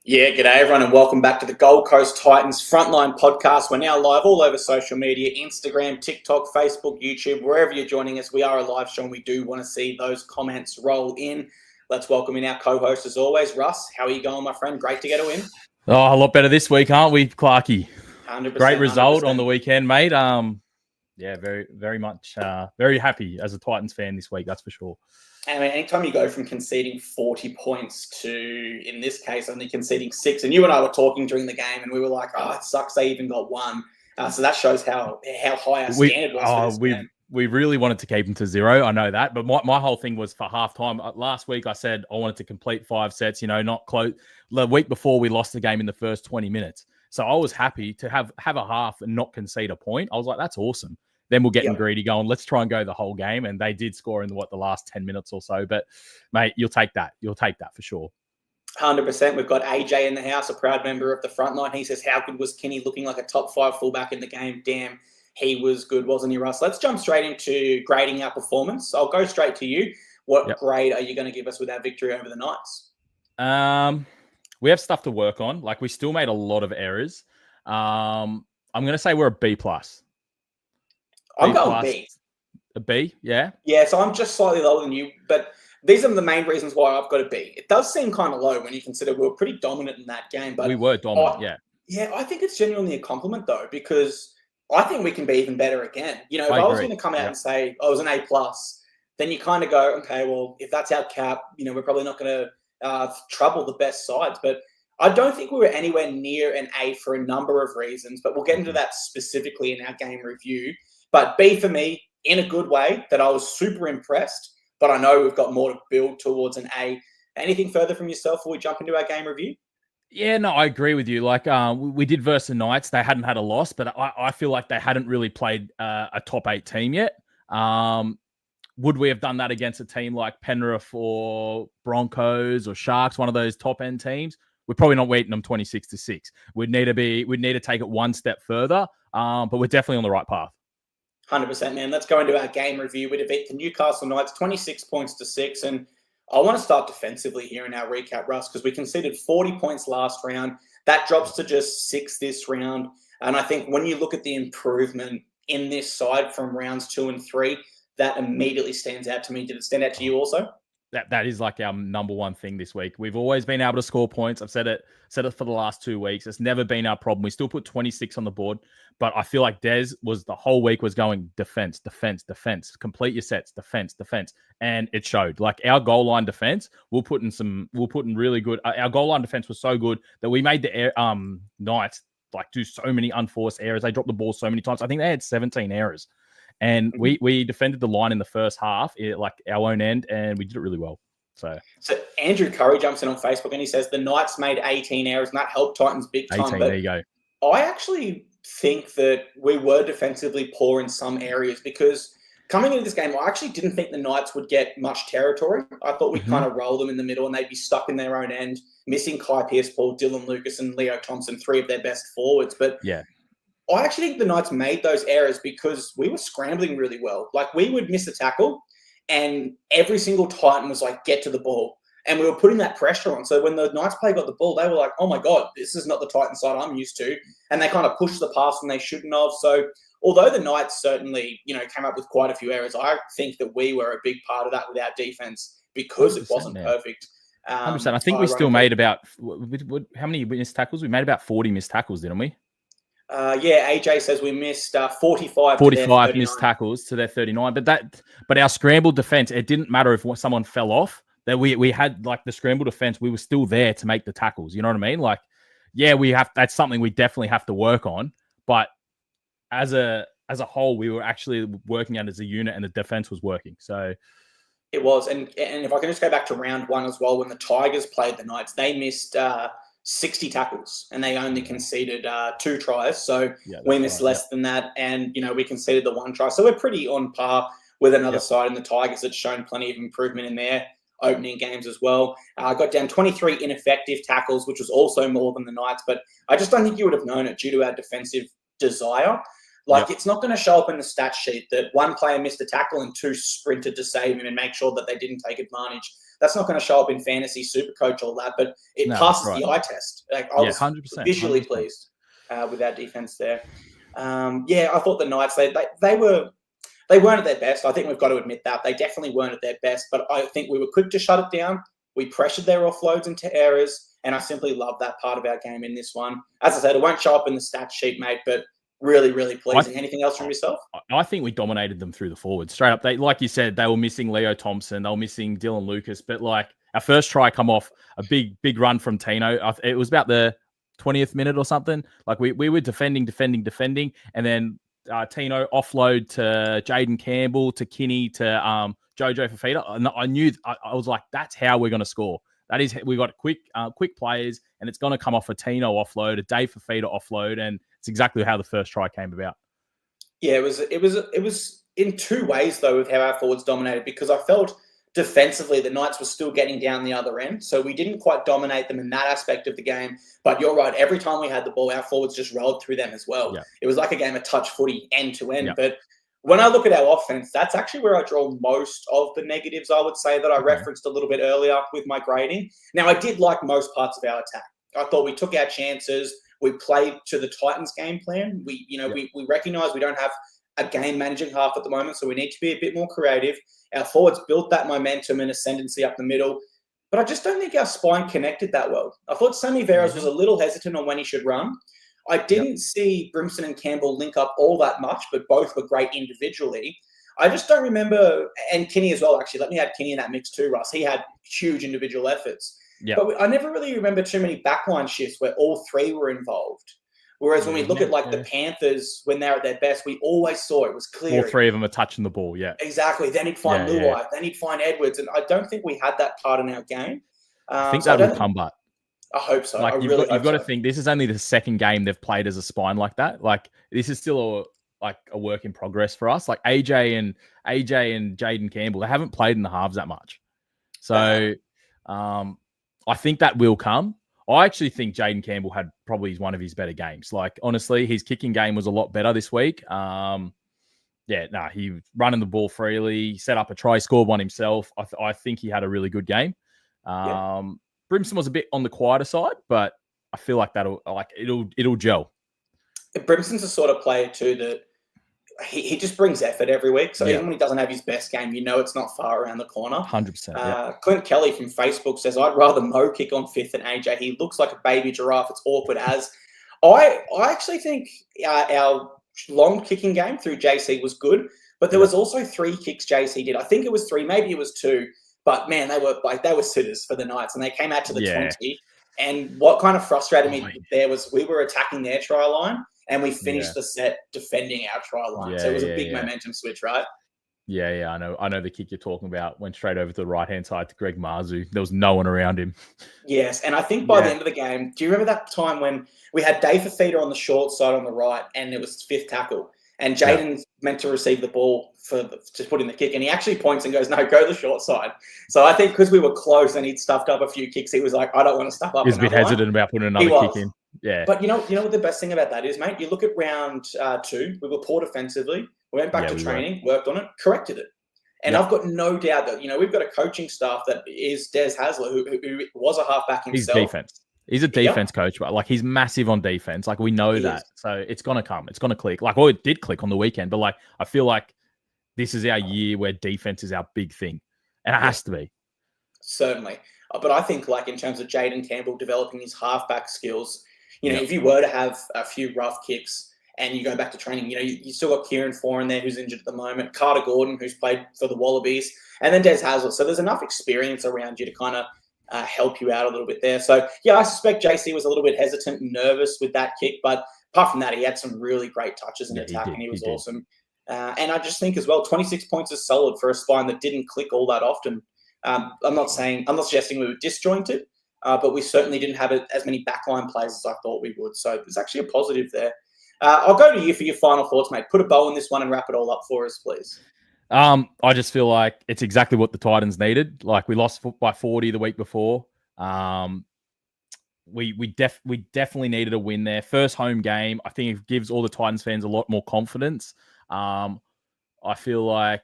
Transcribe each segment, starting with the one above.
Yeah, g'day everyone and welcome back to the Gold Coast Titans Frontline podcast. We're now live all over social media, Instagram, TikTok, Facebook, YouTube, wherever you're joining us. We are a live show and we do want to see those comments roll in. Let's welcome in our co-host as always, Russ. How are you going, my friend? Great to get a win. Oh, a lot better this week, aren't we, Clarkey? 100%. Great result 100%. on the weekend, mate. Yeah, very much, very happy as a Titans fan this week, that's for sure. I mean, anytime you go from conceding 40 points to, in this case, only conceding 6, and you and I were talking during the game, and we were like, "Oh, it sucks they even got 1." So that shows how high our standard was for this game. We really wanted to keep them to 0. I know that, but my whole thing was for halftime. Last week, I said I wanted to complete 5 sets. Not close. The week before, we lost the game in the first 20 minutes, so I was happy to have a half and not concede a point. I was like, that's awesome. Then we're getting greedy, going, let's try and go the whole game. And they did score in the last 10 minutes or so. But, mate, you'll take that. You'll take that for sure. 100%. We've got AJ in the house, a proud member of the Frontline. He says, how good was Kenny, looking like a top 5 fullback in the game? Damn, he was good, wasn't he, Russ? Let's jump straight into grading our performance. I'll go straight to you. What grade are you going to give us with our victory over the Knights? We have stuff to work on. Like, we still made a lot of errors. I'm going to say we're a B+. I'm going B. A B, yeah? Yeah, so I'm just slightly lower than you, but these are the main reasons why I've got a B. It does seem kind of low when you consider we were pretty dominant in that game. But we were dominant, yeah. Yeah, I think it's genuinely a compliment, though, because I think we can be even better again. If I was going to come out and say I was an A+, then you kind of go, okay, well, if that's our cap, we're probably not going to trouble the best sides. But I don't think we were anywhere near an A for a number of reasons, but we'll get into that specifically in our game review. But B for me, in a good way, that I was super impressed, but I know we've got more to build towards an A. Anything further from yourself before we jump into our game review? Yeah, no, I agree with you. Like, we did versus the Knights. They hadn't had a loss, but I feel like they hadn't really played a top 8 team yet. Would we have done that against a team like Penrith or Broncos or Sharks, one of those top-end teams? We're probably not beating them 26-6. We'd need to take it one step further, but we're definitely on the right path. 100%, man. Let's go into our game review. We defeat the Newcastle Knights 26 points to 6. And I want to start defensively here in our recap, Russ, because we conceded 40 points last round. That drops to just 6 this round. And I think when you look at the improvement in this side from rounds 2 and 3, that immediately stands out to me. Did it stand out to you also? That is like our number one thing this week. We've always been able to score points. I've said it for the last 2 weeks. It's never been our problem. We still put 26 on the board, but I feel like Des was the whole week was going defense, defense, defense. Complete your sets, defense, defense, and it showed. Like our goal line defense, we'll put in really good. Our goal line defense was so good that we made the Knights like do so many unforced errors. They dropped the ball so many times. I think they had 17 errors. And we defended the line in the first half, like our own end, and we did it really well. So Andrew Curry jumps in on Facebook and he says the Knights made 18 errors and that helped Titans big time. 18, there you go. I actually think that we were defensively poor in some areas because coming into this game, I actually didn't think the Knights would get much territory. I thought we'd kind of roll them in the middle and they'd be stuck in their own end, missing Kai Pearce-Paul, Dylan Lucas, and Leo Thompson, 3 of their best forwards. But yeah, I actually think the Knights made those errors because we were scrambling really well. Like, we would miss a tackle and every single Titan was like, get to the ball. And we were putting that pressure on. So when the Knights player got the ball, they were like, oh my God, this is not the Titan side I'm used to. And they kind of pushed the pass when they shouldn't have. So although the Knights certainly, came up with quite a few errors, I think that we were a big part of that with our defense because it wasn't perfect. 100%. I think we still made about, how many missed tackles? We made about 40 missed tackles, didn't we? Yeah, AJ says we missed 45 missed tackles to their 39. But our scrambled defense, it didn't matter if someone fell off. That we had like the scramble defense, we were still there to make the tackles. You know what I mean? Like, yeah, that's something we definitely have to work on. But as a whole, we were actually working out as a unit, and the defense was working. So it was. And if I can just go back to round 1 as well, when the Tigers played the Knights, they missed 60 tackles and they only conceded 2 tries. So we missed less than that, and we conceded the 1 try. So we're pretty on par with another side in the Tigers that's shown plenty of improvement in their opening games as well. I got down 23 ineffective tackles, which was also more than the Knights, but I just don't think you would have known it due to our defensive desire. It's not going to show up in the stat sheet that 1 player missed a tackle and 2 sprinted to save him and make sure that they didn't take advantage. That's not going to show up in fantasy super coach all that, but it passes the eye test. Like I was 100%, visually 100%. pleased with our defense there. I thought the Knights, they weren't at their best. I think we've got to admit that. They definitely weren't at their best, but I think we were quick to shut it down. We pressured their offloads into errors, and I simply love that part of our game in this one. As I said, it won't show up in the stat sheet, mate, but really, really pleasing. Anything else from yourself? I think we dominated them through the forwards. Straight up, like you said, they were missing Leo Thompson. They were missing Dylan Lucas. But, like, our first try come off a big run from Tino. It was about the 20th minute or something. Like, we were defending. And then Tino offload to Jaden Campbell, to Kinney, to Jojo Fafita. And I knew, I was like, that's how we're going to score. That is, we got quick players, and it's going to come off a Tino offload, a Dave Fafita offload, and it's exactly how the first try came about. Yeah, it was in two ways though with how our forwards dominated, because I felt defensively the Knights were still getting down the other end, so we didn't quite dominate them in that aspect of the game. But you're right, every time we had the ball, our forwards just rolled through them as well. Yeah. It was like a game of touch footy end to end. But when I look at our offense, that's actually where I draw most of the negatives, I would say, that I referenced a little bit earlier with my grading. Now, I did like most parts of our attack. I thought we took our chances. We played to the Titans game plan. We recognize we don't have a game managing half at the moment, so we need to be a bit more creative. Our forwards built that momentum and ascendancy up the middle, but I just don't think our spine connected that well. I thought Sammy Veras was a little hesitant on when he should run. I didn't see Brimson and Campbell link up all that much, but both were great individually. I just don't remember, and Kinney as well, actually. Let me add Kinney in that mix too, Russ. He had huge individual efforts. Yep. But I never really remember too many backline shifts where all three were involved. Whereas when we look at the Panthers, when they're at their best, we always saw it was clear. All three of them are touching the ball, yeah. Exactly. Then he'd find Luai. Then he'd find Edwards. And I don't think we had that part in our game. I think that will come back. I hope so. Like, you've got to think, this is only the second game they've played as a spine like that. Like, this is still a work in progress for us. Like, AJ and Jaden Campbell, they haven't played in the halves that much. So I think that will come. I actually think Jaden Campbell had probably one of his better games. Like, honestly, his kicking game was a lot better this week. He was running the ball freely, set up a try, scored one himself. I think he had a really good game. Brimson was a bit on the quieter side, but I feel like it'll gel. Brimson's the sort of player too that he just brings effort every week. So even when he doesn't have his best game, it's not far around the corner. 100%. Clint Kelly from Facebook says, I'd rather Mo kick on fifth than AJ. He looks like a baby giraffe. It's awkward as. I actually think our long kicking game through JC was good, but there was also 3 kicks JC did. I think it was 3, maybe it was 2. But man, they were sitters for the Knights, and they came out to the 20. And what kind of frustrated me there was we were attacking their try line, and we finished the set defending our try line. So it was a big momentum switch, right? Yeah, I know the kick you're talking about. Went straight over to the right-hand side to Greg Marzu. There was no one around him. Yes, and I think by the end of the game, do you remember that time when we had Dave Fafita on the short side on the right, and it was fifth tackle, and Jaden's meant to receive the ball to put in the kick, and he actually points and goes, no, go the short side. So I think because we were close and he'd stuffed up a few kicks, he was like, I don't want to stuff up. He was a bit hesitant about putting another kick in. Yeah. But you know what the best thing about that is, mate? You look at round 2, we were poor defensively. We went back to training, worked on it, corrected it. And I've got no doubt that, we've got a coaching staff that is Des Hasler, who was a halfback himself. He's defense. He's a defense coach, but like he's massive on defense. Like we know that. So it's going to come. It's going to click. Like, it did click on the weekend, but like I feel like this is our year where defense is our big thing. And it has to be. Certainly. But I think like in terms of Jaden Campbell developing his halfback skills, if you were to have a few rough kicks and you go back to training, you still got Kieran Foran there who's injured at the moment, Carter Gordon who's played for the Wallabies, and then Des Hasler. So there's enough experience around you to kind of help you out a little bit there. So, I suspect JC was a little bit hesitant and nervous with that kick, but apart from that, he had some really great touches in attack, and he was awesome. And I just think as well, 26 points is solid for a spine that didn't click all that often. I'm not suggesting we were disjointed, but we certainly didn't have as many backline plays as I thought we would. So there's actually a positive there. I'll go to you for your final thoughts, mate. Put a bow on this one and wrap it all up for us, please. I just feel like it's exactly what the Titans needed. Like we lost by 40 the week before. We definitely needed a win there. First home game. I think it gives all the Titans fans a lot more confidence. I feel like,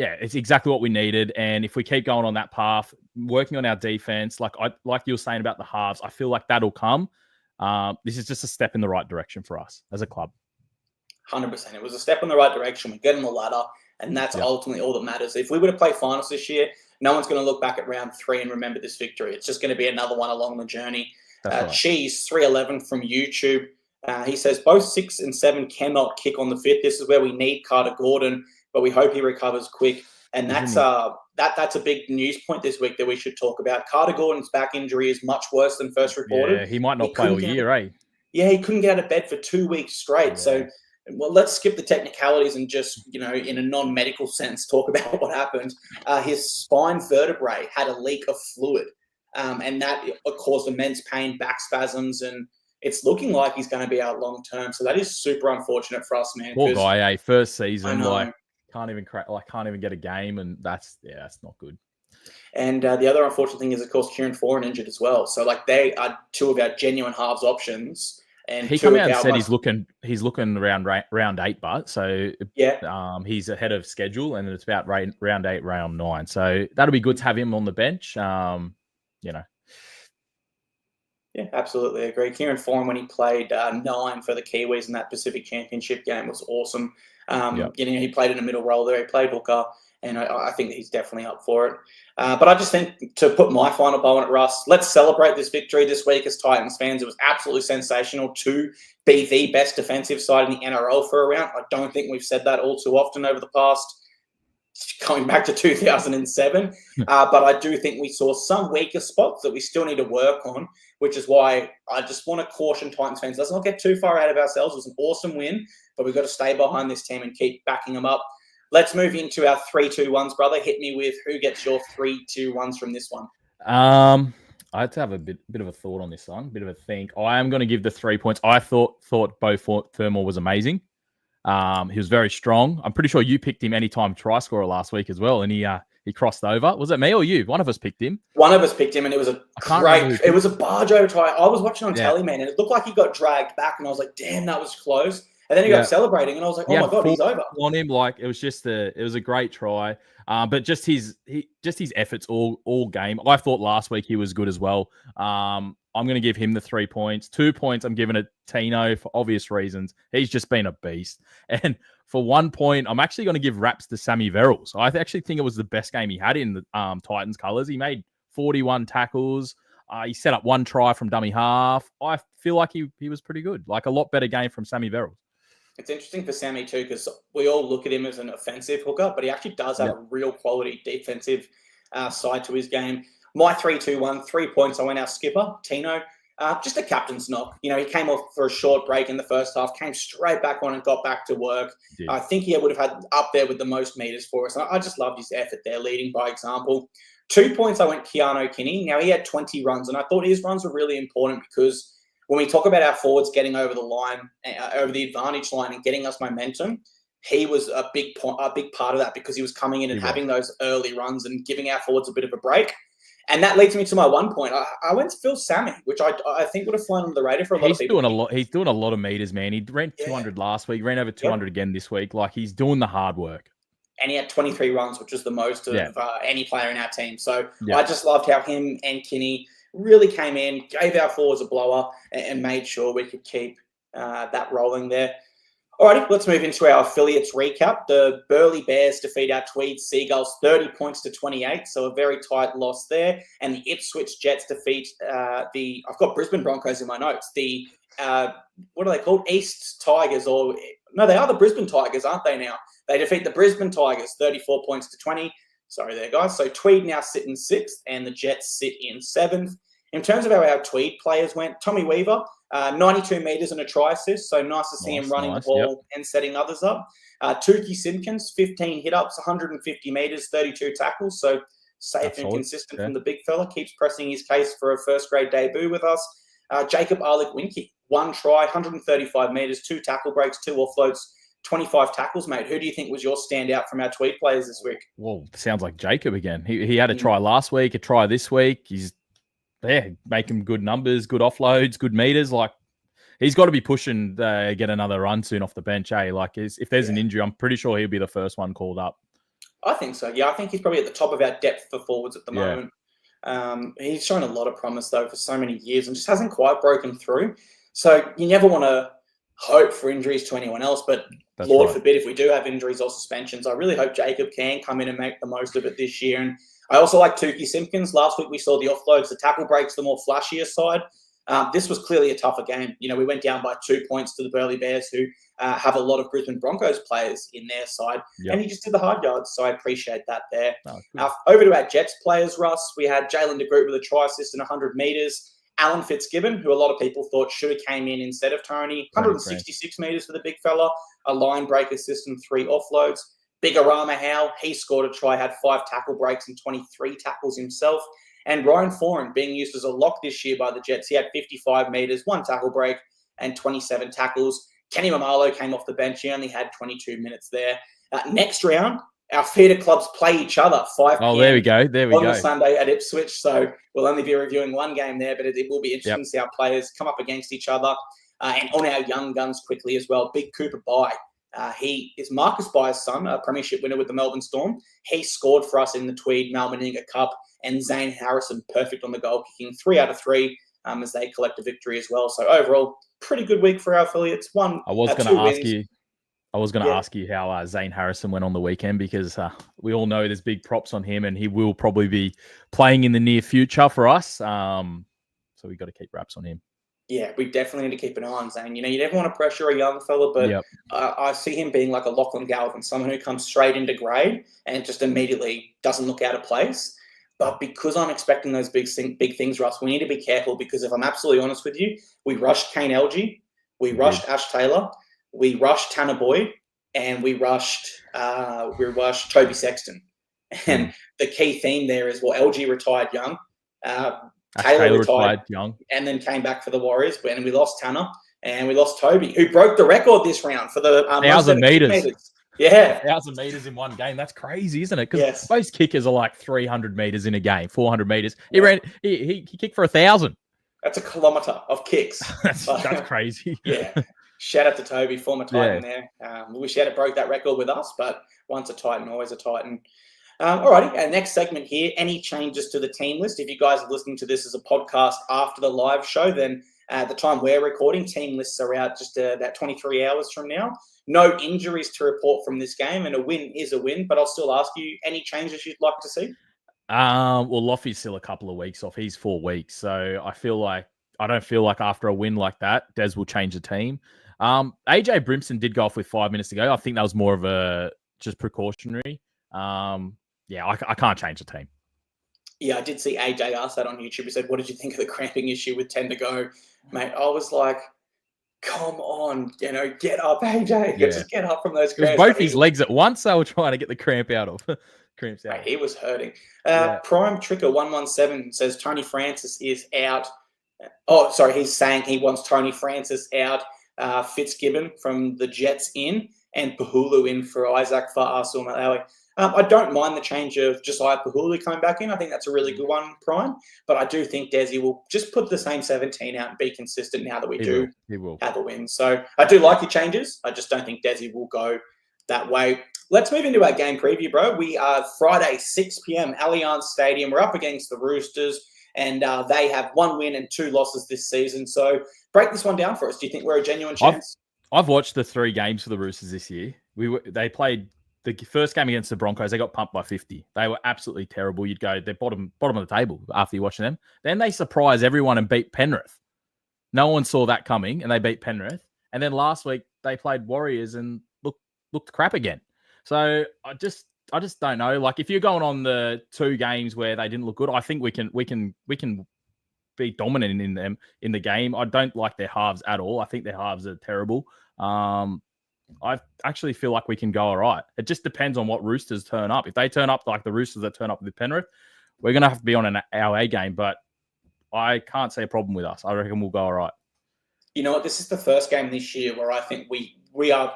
Yeah, it's exactly what we needed. And if we keep going on that path, working on our defense, like you were saying about the halves, I feel like that'll come. This is just a step in the right direction for us as a club. 100%. It was a step in the right direction. We get on the ladder, and that's ultimately all that matters. If we were to play finals this year, no one's going to look back at round 3 and remember this victory. It's just going to be another one along the journey. Right. Cheese 311 from YouTube. He says both 6 and 7 cannot kick on the 5th. This is where we need Carter Gordon, but we hope he recovers quick. And that's a big news point this week that we should talk about. Carter Gordon's back injury is much worse than first reported. Yeah, he might not play all year, right? Yeah, he couldn't get out of bed for 2 weeks straight. Yeah. So, well, let's skip the technicalities and just, in a non-medical sense, talk about what happened. His spine vertebrae had a leak of fluid, and that caused immense pain, back spasms, and it's looking like he's going to be out long term. So that is super unfortunate for us, man. Poor guy, first season, can't even get a game, and that's not good. And the other unfortunate thing is, of course, Kieran Foran injured as well. So they are 2 of our genuine halves options. And he came out and said he's looking around round 8, but so he's ahead of schedule, and it's about round 8, round 9. So that'll be good to have him on the bench. Yeah, absolutely agree. Kieran Foran, when he played 9 for the Kiwis in that Pacific Championship game, was awesome. He played in a middle role there. He played hooker, and I think he's definitely up for it. But I just think, to put my final bow on it, Russ, let's celebrate this victory this week as Titans fans. It was absolutely sensational to be the best defensive side in the NRL for a round. I don't think we've said that all too often over the past, going back to 2007. But I do think we saw some weaker spots that we still need to work on, which is why I just want to caution Titans fans. Let's not get too far out of ourselves. It was an awesome win, but we've got to stay behind this team and keep backing them up. Let's move into our 3-2-1s, brother. Hit me with who gets your 3-2-1s from this one. I had to have a bit of a thought on this one, bit of a think. I am going to give the 3 points. I thought Beau Fermor was amazing. He was very strong. I'm pretty sure you picked him anytime try scorer last week as well, and he crossed over. Was it me or you? One of us picked him. One of us picked him, and it was it was a barge over try. I was watching on telly, man, and it looked like he got dragged back, and I was like, damn, that was close. And then he got celebrating, and I was like, "Oh my god, he's over!" On him, it was a great try, but just his efforts all game. I thought last week he was good as well. I'm going to give him the 3 points. 2 points, I'm giving it Tino for obvious reasons. He's just been a beast. And for 1 point, I'm actually going to give raps to Sammy Verrills. I actually think it was the best game he had in the Titans colours. He made 41 tackles. He set up 1 try from dummy half. I feel like he was pretty good. Like a lot better game from Sammy Verrills. It's interesting for Sammy too, because we all look at him as an offensive hooker, but he actually does have a real quality defensive side to his game. My 3-2-1, 3 points. I went our skipper, Tino. Just a captain's knock. He came off for a short break in the first half, came straight back on and got back to work. I think he would have had up there with the most meters for us. I just loved his effort there, leading by example. 2 points, I went Keanu Kinney. Now, he had 20 runs, and I thought his runs were really important because when we talk about our forwards getting over the line, over the advantage line and getting us momentum, he was a big part of that because he was coming in and having those early runs and giving our forwards a bit of a break. And that leads me to my 1 point. I went to Phil Sammy, which I think would have flown under the radar for a lot of people. He's doing a lot of meters, man. He ran 200 last week, ran over 200 again this week. Like, he's doing the hard work. And he had 23 runs, which was the most of any player in our team. So I just loved how him and Kinney really came in, gave our forwards a blower, and made sure we could keep that rolling there. Alrighty, let's move into our affiliates recap. The Burleigh Bears defeat our Tweed Seagulls 30 points to 28, so a very tight loss there. And the Ipswich Jets defeat I've got Brisbane Broncos in my notes. The what are they called? East Tigers, no, they are the Brisbane Tigers, aren't they now? They defeat the Brisbane Tigers 34 points to 20. Sorry there, guys. So Tweed now sit in 6th and the Jets sit in 7th. In terms of how our Tweed players went, Tommy Weaver, 92 metres and a try assist. So nice to see him running the ball and setting others up. Tukey Simpkins, 15 hit-ups, 150 metres, 32 tackles. So safe and consistent from the big fella. Keeps pressing his case for a first-grade debut with us. Jacob Arlick-Winky, 1 try, 135 metres, 2 tackle breaks, 2 offloads, 25 tackles, mate. Who do you think was your standout from our Tweed players this week? Well, sounds like Jacob again. He had a try last week, a try this week. He's making good numbers, good offloads, good meters. Like, he's got to be pushing get another run soon off the bench, eh? Like, if there's an injury, I'm pretty sure he'll be the first one called up. I think so. Yeah, I think he's probably at the top of our depth for forwards at the moment. He's shown a lot of promise, though, for so many years and just hasn't quite broken through. So you never want to hope for injuries to anyone else, but Lord forbid if we do have injuries or suspensions. I really hope Jacob can come in and make the most of it this year. And I also like Tukey Simpkins. Last week we saw the offloads, the tackle breaks, the more flashier side. This was clearly a tougher game. We went down by 2 points to the Burleigh Bears, who have a lot of Brisbane Broncos players in their side. Yep. And he just did the hard yards, so I appreciate that there. Over to our Jets players, Russ. We had Jalen de Groot with a try assist in 100 metres. Alan Fitzgibbon, who a lot of people thought should have came in instead of Tony. 166 metres for the big fella. A line break assist and 3 offloads. Big Arama Howe, he scored a try, had 5 tackle breaks and 23 tackles himself. And Ryan Foran, being used as a lock this year by the Jets, he had 55 metres, 1 tackle break, and 27 tackles. Kenny Mamalo came off the bench. He only had 22 minutes there. Next round, our feeder clubs play each other 5 p.m. Oh, there we go. On Sunday at Ipswich. So we'll only be reviewing one game there, but it will be interesting to see our players come up against each other. And on our young guns quickly as well, Big Cooper Bai. He is Marcus Bai's son, a premiership winner with the Melbourne Storm. He scored for us in the Tweed Malmaninga Cup, and Zane Harrison perfect on the goal, kicking 3 out of 3 as they collect a victory as well. So overall, pretty good week for our affiliates. I was going to ask you how Zane Harrison went on the weekend, because we all know there's big props on him, and he will probably be playing in the near future for us. So we've got to keep wraps on him. Yeah, we definitely need to keep an eye on Zane. You never want to pressure a young fella, but I see him being like a Lachlan Galvin, someone who comes straight into grade and just immediately doesn't look out of place. But because I'm expecting those big things, Russ, we need to be careful, because if I'm absolutely honest with you, we rushed Kane Elgey, we rushed Ash Taylor, we rushed Tanner Boyd, and we rushed Toby Sexton. And the key theme there is, Elgey retired young. Taylor retired young, and then came back for the Warriors. And we lost Tanner, and we lost Toby, who broke the record this round for the 1,000 meters. Yeah, 1,000 meters in one game. That's crazy, isn't it? Because most kickers are like 300 meters in a game, 400 meters. He kicked for 1,000. That's a kilometer of kicks. that's crazy. Yeah. Shout out to Toby, former Titan there. Wish he had broke that record with us, but once a Titan, always a Titan. Alrighty, our next segment here, any changes to the team list? If you guys are listening to this as a podcast after the live show, then at the time we're recording, team lists are out just about 23 hours from now. No injuries to report from this game, and a win is a win, but I'll still ask you, any changes you'd like to see? Loffy's still a couple of weeks off. He's 4 weeks, so I don't feel like after a win like that, Des will change the team. AJ Brimson did go off with 5 minutes to go. I think that was more of a just precautionary. I can't change the team. Yeah, I did see AJ ask that on YouTube. He said, "What did you think of the cramping issue with 10 to go?" Mate, I was like, come on, get up, AJ. Just get up from those cramps. It was both his legs at once they were trying to get the cramps out. Mate, he was hurting. Prime Tricker 117 says Tony Francis is out. Oh, sorry, he's saying he wants Tony Francis out, Fitzgibbon from the Jets in, and Pahulu in for Isaac Fa'asul Malawi. I don't mind the change of Josiah Pahulu coming back in. I think that's a really good one, Prime. But I do think Desi will just put the same 17 out and be consistent now that we have a win. So I do like your changes. I just don't think Desi will go that way. Let's move into our game preview, bro. We are Friday, 6 p.m., Allianz Stadium. We're up against the Roosters, and they have 1 win and 2 losses this season. So break this one down for us. Do you think we're a genuine chance? I've watched the 3 games for the Roosters this year. They played the first game against the Broncos. They got pumped by 50. They were absolutely terrible. You'd go, they're bottom of the table after you're watching them. Then they surprise everyone and beat Penrith. No one saw that coming, and they beat Penrith. And then last week they played Warriors and looked crap again. So I just don't know. Like, if you're going on the 2 games where they didn't look good, I think we can be dominant in them in the game. I don't like their halves at all. I think their halves are terrible. I actually feel like we can go all right. It just depends on what Roosters turn up. If they turn up like the Roosters that turn up with Penrith, we're going to have to be on our A game, but I can't see a problem with us. I reckon we'll go all right. You know what? This is the first game this year where I think we are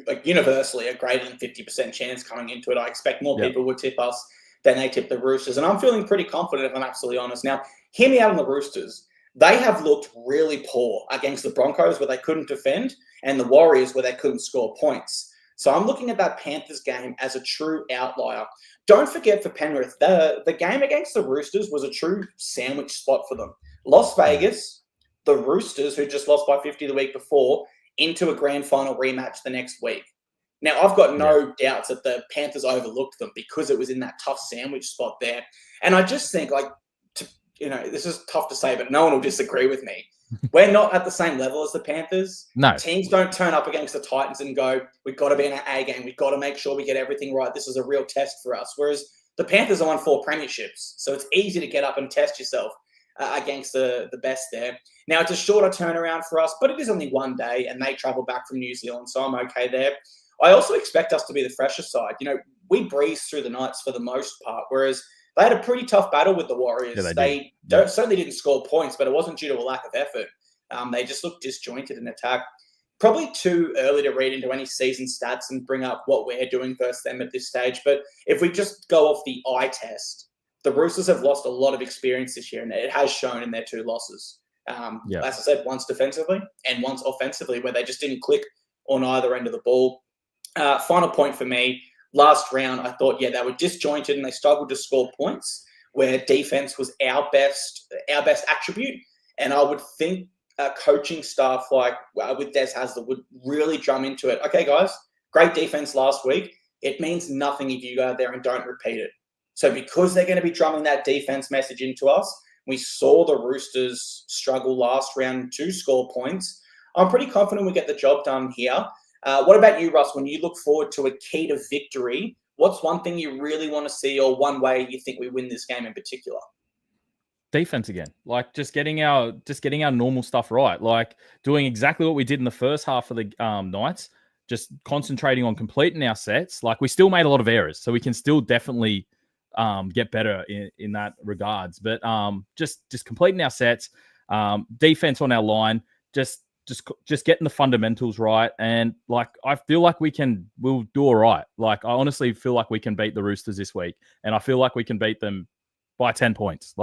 like universally a greater than 50% chance coming into it. I expect more people would tip us than they tip the Roosters, and I'm feeling pretty confident if I'm absolutely honest. Now, hear me out on the Roosters. They have looked really poor against the Broncos where they couldn't defend, and the Warriors where they couldn't score points. So I'm looking at that Panthers game as a true outlier. Don't forget for Penrith, the game against the Roosters was a true sandwich spot for them. Las Vegas, the Roosters, who just lost by 50 the week before, into a grand final rematch the next week. Now, I've got no doubts that the Panthers overlooked them because it was in that tough sandwich spot there. And I just think, this is tough to say, but no one will disagree with me. We're not at the same level as the Panthers. No. Teams don't turn up against the Titans and go, we've got to be in our A game. We've got to make sure we get everything right. This is a real test for us. Whereas the Panthers have won 4 premierships. So it's easy to get up and test yourself against the best there. Now, it's a shorter turnaround for us, but it is only one day, and they travel back from New Zealand, so I'm okay there. I also expect us to be the fresher side. We breezed through the Knights for the most part, whereas they had a pretty tough battle with the Warriors. Yeah, they certainly didn't score points, but it wasn't due to a lack of effort. They just looked disjointed in attack. Probably too early to read into any season stats and bring up what we're doing versus them at this stage. But if we just go off the eye test, the Roosters have lost a lot of experience this year, and it has shown in their 2 losses. As I said, once defensively and once offensively, where they just didn't click on either end of the ball. Final point for me, last round, I thought, they were disjointed and they struggled to score points, where defense was our best attribute. And I would think coaching staff with Des Hasler would really drum into it. Okay, guys, great defense last week. It means nothing if you go out there and don't repeat it. So because they're going to be drumming that defense message into us, we saw the Roosters struggle last round to score points. I'm pretty confident we get the job done here. What about you, Russ? When you look forward to a key to victory, what's one thing you really want to see, or one way you think we win this game in particular? Defense again, just getting our normal stuff right, doing exactly what we did in the first half of the Knights, just concentrating on completing our sets. We still made a lot of errors, so we can still definitely get better in that regards. But just completing our sets, defense on our line, just getting the fundamentals right, and I feel like we'll do all right. I honestly feel like we can beat the Roosters this week, and I feel like we can beat them by 10 points.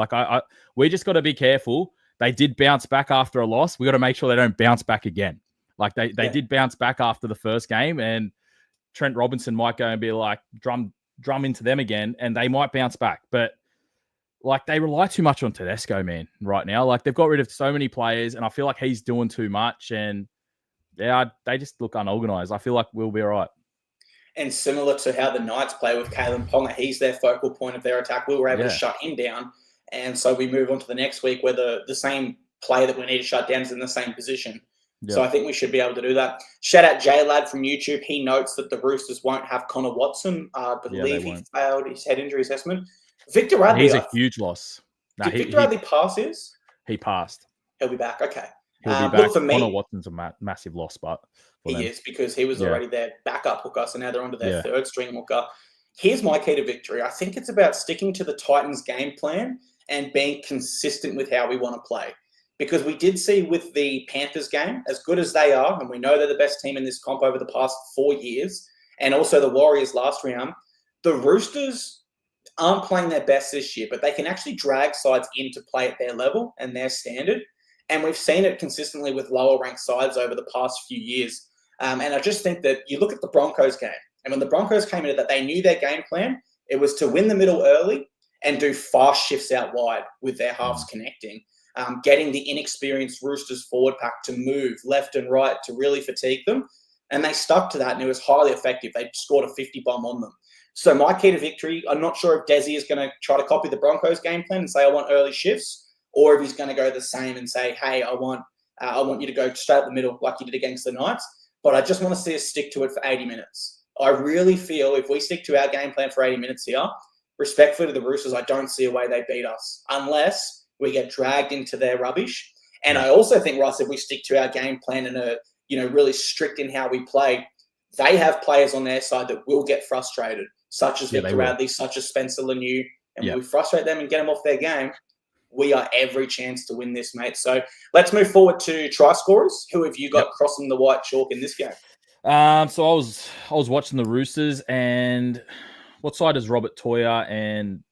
We just got to be careful. They did bounce back after a loss. We got to make sure they don't bounce back again. They did bounce back after the first game, and Trent Robinson might go and be drum into them again, and they might bounce back. But they rely too much on Tedesco, man, right now. They've got rid of so many players, and I feel like he's doing too much. And they just look unorganized. I feel like we'll be all right. And similar to how the Knights play with Kalen Ponga, he's their focal point of their attack. We were able to shut him down. And so we move on to the next week where the same player that we need to shut down is in the same position. Yeah. So I think we should be able to do that. Shout out J-Lad from YouTube. He notes that the Roosters won't have Connor Watson. I believe he failed his head injury assessment. Victor Radley. He's a huge loss. Did Victor Radley pass his? He passed. He'll be back. Okay. He'll be back. For me, Connor Watson's a massive loss, but he is, because he was already their backup hooker, so now they're onto their third string hooker. Here's my key to victory. I think it's about sticking to the Titans' game plan and being consistent with how we want to play. Because we did see with the Panthers game, as good as they are, and we know they're the best team in this comp over the past 4 years, and also the Warriors last round, the Roosters aren't playing their best this year, but they can actually drag sides in to play at their level and their standard. And we've seen it consistently with lower ranked sides over the past few years. And I just think that you look at the Broncos game, and when the Broncos came into that, they knew their game plan. It was to win the middle early and do fast shifts out wide with their halves connecting, getting the inexperienced Roosters forward pack to move left and right to really fatigue them. And they stuck to that, and it was highly effective. They scored a 50 bomb on them. So my key to victory, I'm not sure if Desi is going to try to copy the Broncos game plan and say, I want early shifts, or if he's going to go the same and say, hey, I want you to go straight up the middle like you did against the Knights. But I just want to see us stick to it for 80 minutes. I really feel if we stick to our game plan for 80 minutes here, respectfully to the Roosters, I don't see a way they beat us unless we get dragged into their rubbish. And I also think, Russ, if we stick to our game plan and are really strict in how we play, they have players on their side that will get frustrated, such as Victor Radley, such as Spencer Laniu. And when we frustrate them and get them off their game, we are every chance to win this, mate. So let's move forward to try scorers. Who have you got crossing the white chalk in this game? So I was watching the Roosters, and what side is Robert Toya and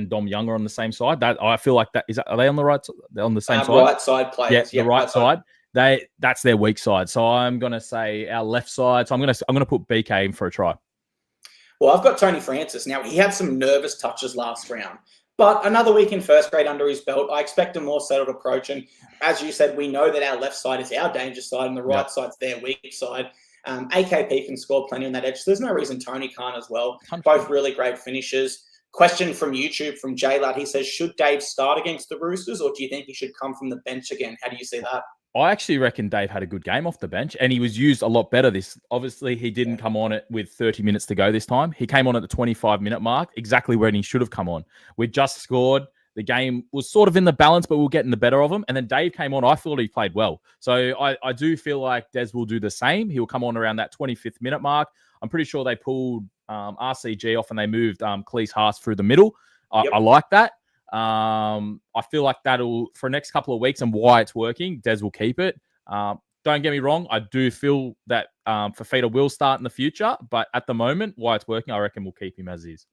Dom Young are on the same side? That I feel like are they on the right on the same side? Right side players. Yeah, the right side. that's their weak side. So I'm going to say our left side. So I'm going to put BK in for a try. Well, I've got Tony Francis. Now, he had some nervous touches last round, but another week in first grade under his belt. I expect a more settled approach. And as you said, we know that our left side is our danger side and the right side's their weak side. AKP can score plenty on that edge. So there's no reason Tony can't as well. Both really great finishers. Question from YouTube from J-Lad. He says, should Dave start against the Roosters, or do you think he should come from the bench again? How do you see that? I actually reckon Dave had a good game off the bench, and he was used a lot better. Obviously, he didn't come on it with 30 minutes to go this time. He came on at the 25-minute mark, exactly when he should have come on. We just scored. The game was sort of in the balance, but we were getting the better of him. And then Dave came on. I thought he played well. So I do feel like Des will do the same. He'll come on around that 25th minute mark. I'm pretty sure they pulled RCG off and they moved Cleese Haas through the middle. I like that. I feel like that'll, for the next couple of weeks and why it's working, Des will keep it. Don't get me wrong. I do feel that Fafita will start in the future, but at the moment, why it's working, I reckon we'll keep him as is.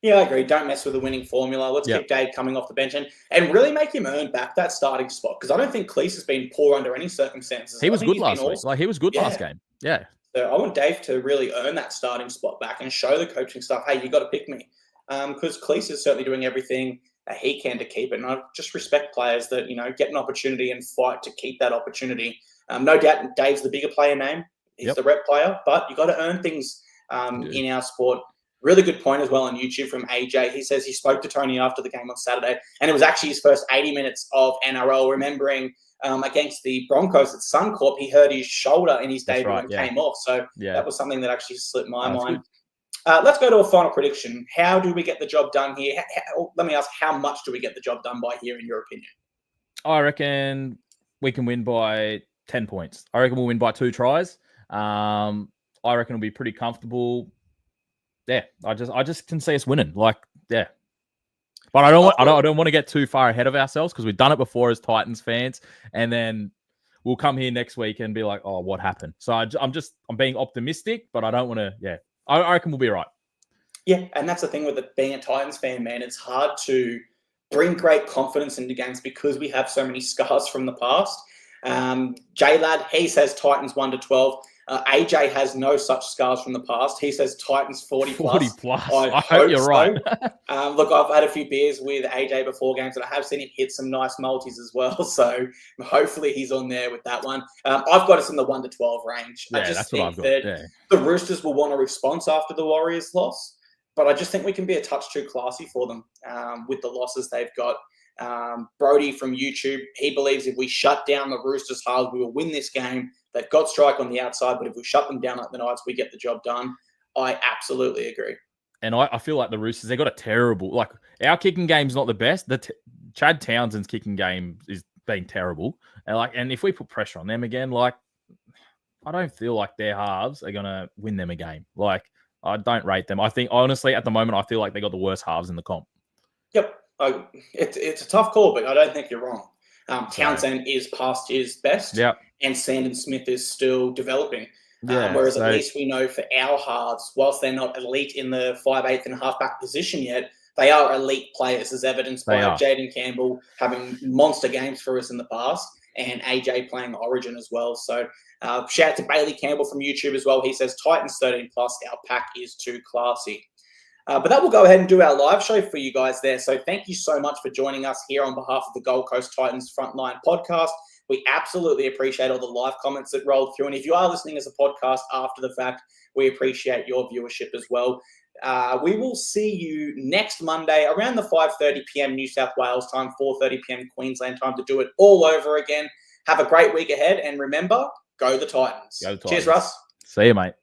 Yeah, I agree. Don't mess with the winning formula. Let's keep Dave coming off the bench and really make him earn back that starting spot, because I don't think Cleese has been poor under any circumstances. He was good last week. Like, he was good last game. Yeah. So I want Dave to really earn that starting spot back and show the coaching staff, hey, you got to pick me. Because Cleese is certainly doing everything that he can to keep it. And I just respect players that, get an opportunity and fight to keep that opportunity. No doubt Dave's the bigger player name. He's the rep player, but you got to earn things in our sport. Really good point as well on YouTube from AJ. He says he spoke to Tony after the game on Saturday, and it was actually his first 80 minutes of NRL, remembering against the Broncos at Suncorp, he hurt his shoulder in his debut and came off. So that was something that actually slipped my mind. Let's go to a final prediction. How do we get the job done here? Let me ask, how much do we get the job done by here, in your opinion? I reckon we can win by 10 points. I reckon we'll win by 2 tries. I reckon it'll be pretty comfortable. Yeah, I just can see us winning. But I don't want to get too far ahead of ourselves, because we've done it before as Titans fans, and then we'll come here next week and be like, oh, what happened? So I'm being optimistic, but I don't want to. Yeah, I reckon we'll be right. Yeah, and that's the thing with it, being a Titans fan, man. It's hard to bring great confidence into games because we have so many scars from the past. J-Lad, he says Titans 1-12. AJ has no such scars from the past. He says Titans 40+. 40+. I hope you're right. Look, I've had a few beers with AJ before games, and I have seen him hit some nice multis as well. So hopefully he's on there with that one. I've got us in the 1-12 range. Yeah, I just that's think what I've got. that the Roosters will want a response after the Warriors loss, but I just think we can be a touch too classy for them with the losses they've got. Brody from YouTube, he believes if we shut down the Roosters hard, we will win this game. They've got strike on the outside, but if we shut them down like the Knights, we get the job done. I absolutely agree. And I feel like the Roosters, they got a terrible, like, our kicking game's not the best. Chad Townsend's kicking game is being terrible. And if we put pressure on them again, I don't feel like their halves are going to win them a game. I don't rate them. I think, honestly, at the moment, I feel like they got the worst halves in the comp. Yep. It's a tough call, but I don't think you're wrong. Townsend is past his best, and Sandon Smith is still developing. Whereas at least we know for our halves, whilst they're not elite in the 5/8 and halfback position yet, they are elite players, as evidenced by Jaden Campbell having monster games for us in the past, and AJ playing Origin as well. So shout out to Bailey Campbell from YouTube as well. He says Titans 13+, our pack is too classy. But that will go ahead and do our live show for you guys there. So thank you so much for joining us here on behalf of the Gold Coast Titans Frontline podcast. We absolutely appreciate all the live comments that rolled through. And if you are listening as a podcast after the fact, we appreciate your viewership as well. We will see you next Monday around the 5:30 p.m. New South Wales time, 4:30 p.m. Queensland time, to do it all over again. Have a great week ahead. And remember, go the Titans. Go the Titans. Cheers, Russ. See you, mate.